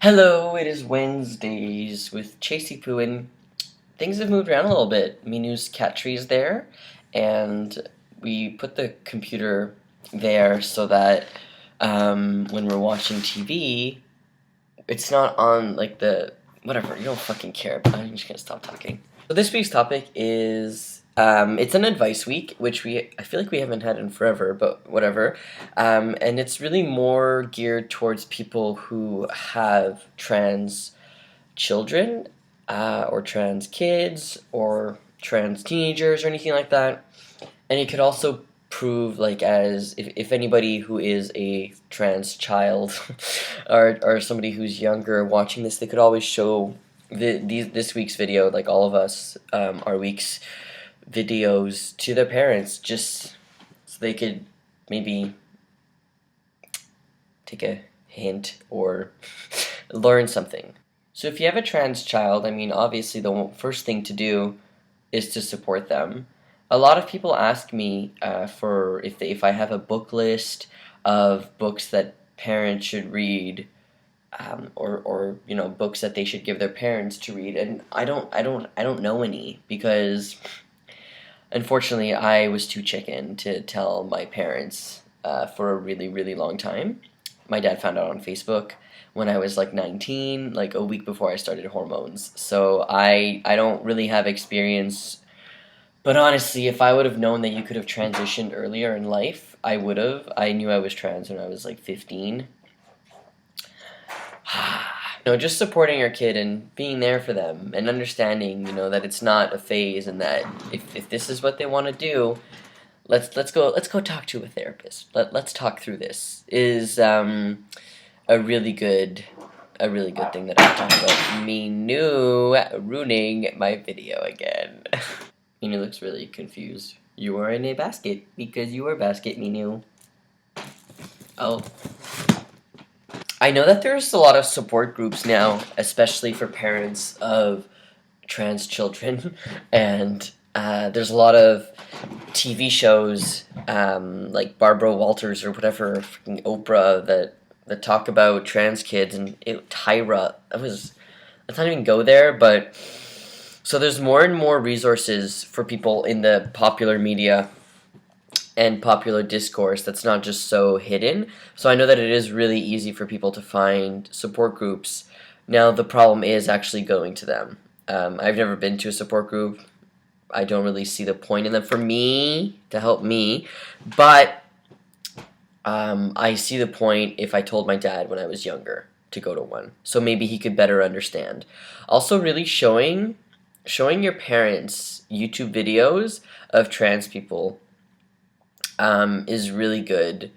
Hello, it is Wednesdays with Chasey Poo, and things have moved around a little bit. Minu's cat tree is there, and we put the computer there so that when we're watching TV, it's not on like the whatever. You don't fucking care. But I'm just gonna stop talking. So this week's topic is it's an advice week, which I feel like we haven't had in forever, but whatever. And it's really more geared towards people who have trans children, or trans kids, or trans teenagers, or anything like that. And it could also prove like as if anybody who is a trans child or somebody who's younger watching this, they could always show this week's video, like all of us, our week's videos, to their parents, just so they could maybe take a hint or learn something. So if you have a trans child, I mean, obviously the first thing to do is to support them. A lot of people ask me for if I have a book list of books that parents should read, or books that they should give their parents to read, and I don't know any, because unfortunately I was too chicken to tell my parents for a really long time. My dad found out on Facebook when I was like 19, like a week before I started hormones. So I don't really have experience. But honestly, if I would have known that you could have transitioned earlier in life, I would have. I knew I was trans when I was like 15. Just supporting your kid and being there for them and understanding, that it's not a phase, and that if this is what they want to do, let's go talk to a therapist. Let's talk through this. Is a really good thing that I'm talking about. Minu ruining my video again. Minu looks really confused. You are in a basket because you are basket, Minu. Oh. I know that there's a lot of support groups now, especially for parents of trans children, and there's a lot of TV shows, like Barbara Walters or whatever, freaking Oprah, that talk about trans kids, and Tyra. Let's not even go there, but so there's more and more resources for people in the popular media and popular discourse that's not just so hidden. So I know that it is really easy for people to find support groups. Now the problem is actually going to them. I've never been to a support group. I don't really see the point in them for me, to help me, but I see the point if I told my dad when I was younger to go to one, so maybe he could better understand. Also, really showing your parents YouTube videos of trans people is really good.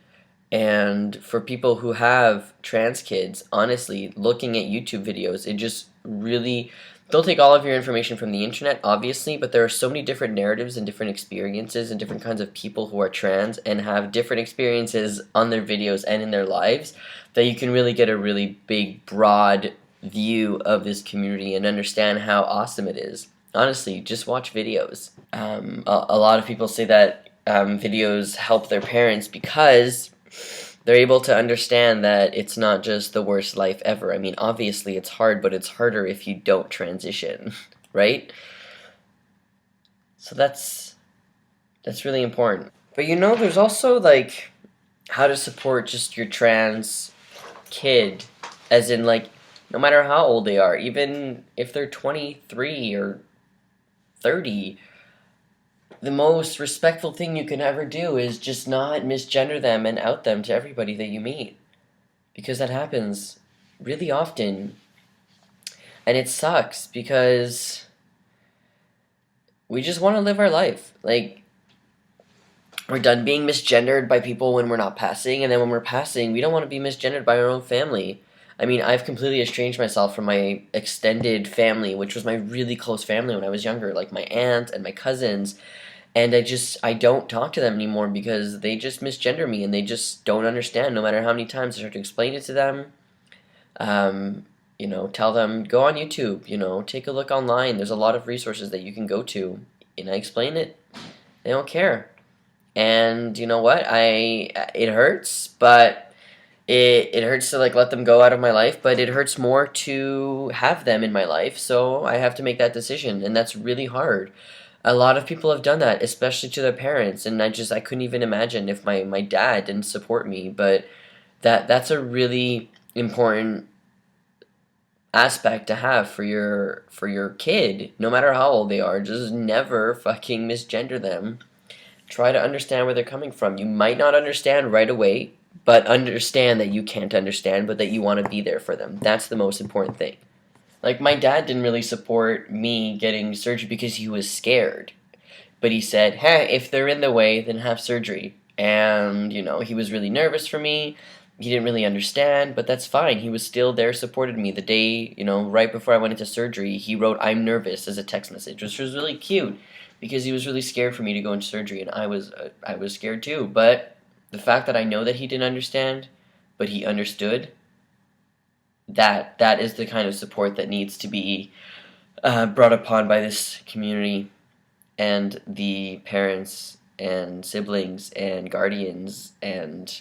And for people who have trans kids, honestly, looking at YouTube videos, it just really, don't take all of your information from the internet, obviously, but there are so many different narratives and different experiences and different kinds of people who are trans and have different experiences on their videos and in their lives, that you can really get a really big, broad view of this community and understand how awesome it is. Honestly, just watch videos. A lot of people say that videos help their parents because they're able to understand that it's not just the worst life ever. I mean, obviously it's hard, but it's harder if you don't transition, right? So that's really important. But there's also like how to support just your trans kid, as in like no matter how old they are, even if they're 23 or 30, the most respectful thing you can ever do is just not misgender them and out them to everybody that you meet. Because that happens really often. And it sucks because we just want to live our life. Like, we're done being misgendered by people when we're not passing, and then when we're passing, we don't want to be misgendered by our own family. I mean, I've completely estranged myself from my extended family, which was my really close family when I was younger, like my aunt and my cousins. And I don't talk to them anymore because they just misgender me and they just don't understand, no matter how many times I try to explain it to them. Tell them, go on YouTube, take a look online. There's a lot of resources that you can go to. And I explain it. They don't care. And you know what? It hurts, but it hurts to like let them go out of my life, but it hurts more to have them in my life. So I have to make that decision, and that's really hard. A lot of people have done that, especially to their parents, and I couldn't even imagine if my dad didn't support me. But that's a really important aspect to have for your kid, no matter how old they are. Just never fucking misgender them. Try to understand where they're coming from. You might not understand right away, but understand that you can't understand, but that you want to be there for them. That's the most important thing. Like, my dad didn't really support me getting surgery because he was scared. But he said, hey, if they're in the way, then have surgery. And, he was really nervous for me. He didn't really understand, but that's fine. He was still there, supported me. The day, right before I went into surgery, he wrote, I'm nervous as a text message, which was really cute because he was really scared for me to go into surgery, and I was scared too. But the fact that I know that he didn't understand, but he understood, that is the kind of support that needs to be brought upon by this community and the parents and siblings and guardians and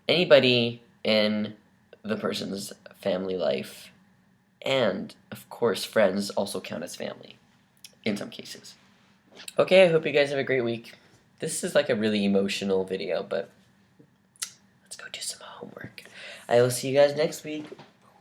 anybody in the person's family life. And, of course, friends also count as family in some cases. Okay, I hope you guys have a great week. This is like a really emotional video, but let's go do some homework. I will see you guys next week.